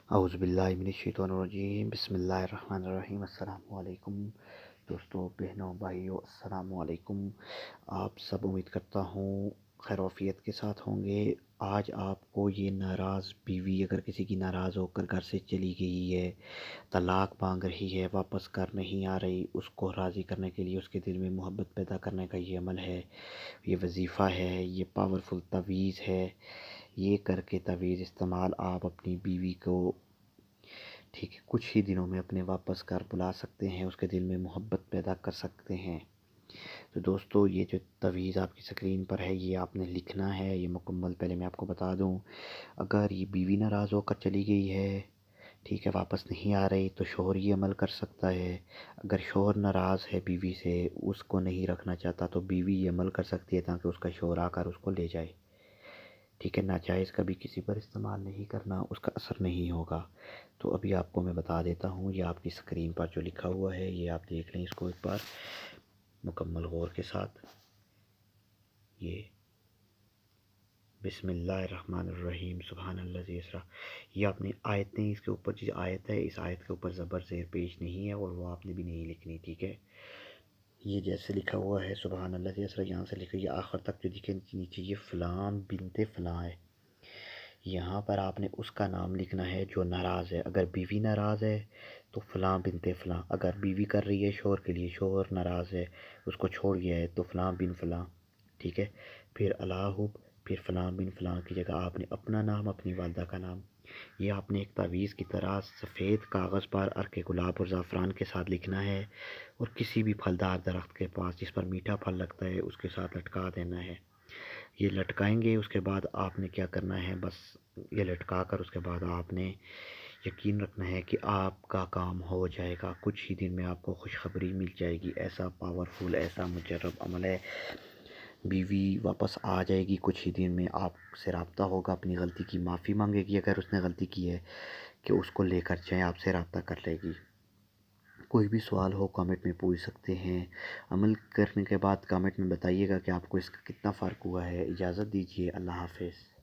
اعوذ باللہ من الشیطان الرجیم، بسم اللہ الرحمن الرحیم۔ السلام علیکم دوستوں، بہنوں، بھائیوں، السلام علیکم۔ آپ سب امید کرتا ہوں خیر و عافیت کے ساتھ ہوں گے۔ آج آپ کو یہ ناراض بیوی اگر کسی کی ناراض ہو کر گھر سے چلی گئی ہے، طلاق مانگ رہی ہے، واپس کر نہیں آ رہی، اس کو راضی کرنے کے لیے اس کے دل میں محبت پیدا کرنے کا یہ عمل ہے، یہ وظیفہ ہے، یہ پاورفل تعویذ ہے۔ یہ کر کے تعویذ استعمال آپ اپنی بیوی کو ٹھیک ہے کچھ ہی دنوں میں اپنے واپس گھر بلا سکتے ہیں، اس کے دل میں محبت پیدا کر سکتے ہیں۔ تو دوستو، یہ جو تعویذ آپ کی سکرین پر ہے یہ آپ نے لکھنا ہے۔ یہ مکمل پہلے میں آپ کو بتا دوں، اگر یہ بیوی ناراض ہو کر چلی گئی ہے، ٹھیک ہے، واپس نہیں آ رہی، تو شوہر یہ عمل کر سکتا ہے۔ اگر شوہر ناراض ہے بیوی سے، اس کو نہیں رکھنا چاہتا، تو بیوی یہ عمل کر سکتی ہے تاکہ اس کا شوہر آ کر اس کو لے جائے۔ ٹھیک ہے، ناجائز کبھی کسی پر استعمال نہیں کرنا، اس کا اثر نہیں ہوگا۔ تو ابھی آپ کو میں بتا دیتا ہوں، یہ آپ کی سکرین پر جو لکھا ہوا ہے یہ آپ دیکھ لیں اس کو ایک بار مکمل غور کے ساتھ۔ یہ بسم اللہ الرحمن الرحیم سبحان الذی اسریٰ، یہ آپ نے آیتیں، اس کے اوپر جو آیت ہے اس آیت کے اوپر زبر زیر پیش نہیں ہے اور وہ آپ نے بھی نہیں لکھنی، ٹھیک ہے۔ یہ جیسے لکھا ہوا ہے سبحان الذی اسریٰ، یہاں سے لکھا، یہ آخر تک جو دکھے نیچے یہ فلاں بنت فلاں ہے، یہاں پر آپ نے اس کا نام لکھنا ہے جو ناراض ہے۔ اگر بیوی ناراض ہے تو فلاں بنت فلاں، اگر بیوی کر رہی ہے شوہر کے لیے، شوہر ناراض ہے، اس کو چھوڑ گیا ہے، تو فلاں بن فلاں، ٹھیک ہے۔ پھر الہب، پھر فلاں بن فلاں کی جگہ آپ نے اپنا نام، اپنی والدہ کا نام، یہ آپ نے ایک تعویذ کی طرح سفید کاغذ پر عرق گلاب اور زعفران کے ساتھ لکھنا ہے، اور کسی بھی پھلدار درخت کے پاس جس پر میٹھا پھل لگتا ہے اس کے ساتھ لٹکا دینا ہے۔ یہ لٹکائیں گے، اس کے بعد آپ نے کیا کرنا ہے، بس یہ لٹکا کر اس کے بعد آپ نے یقین رکھنا ہے کہ آپ کا کام ہو جائے گا، کچھ ہی دن میں آپ کو خوشخبری مل جائے گی۔ ایسا پاورفل، ایسا مجرب عمل ہے، بیوی واپس آ جائے گی کچھ ہی دن میں، آپ سے رابطہ ہوگا، اپنی غلطی کی معافی مانگے گی اگر اس نے غلطی کی ہے، کہ اس کو لے کر جائیں، آپ سے رابطہ کر لے گی۔ کوئی بھی سوال ہو کامنٹ میں پوچھ سکتے ہیں۔ عمل کرنے کے بعد کامنٹ میں بتائیے گا کہ آپ کو اس کا کتنا فرق ہوا ہے۔ اجازت دیجیے، اللہ حافظ۔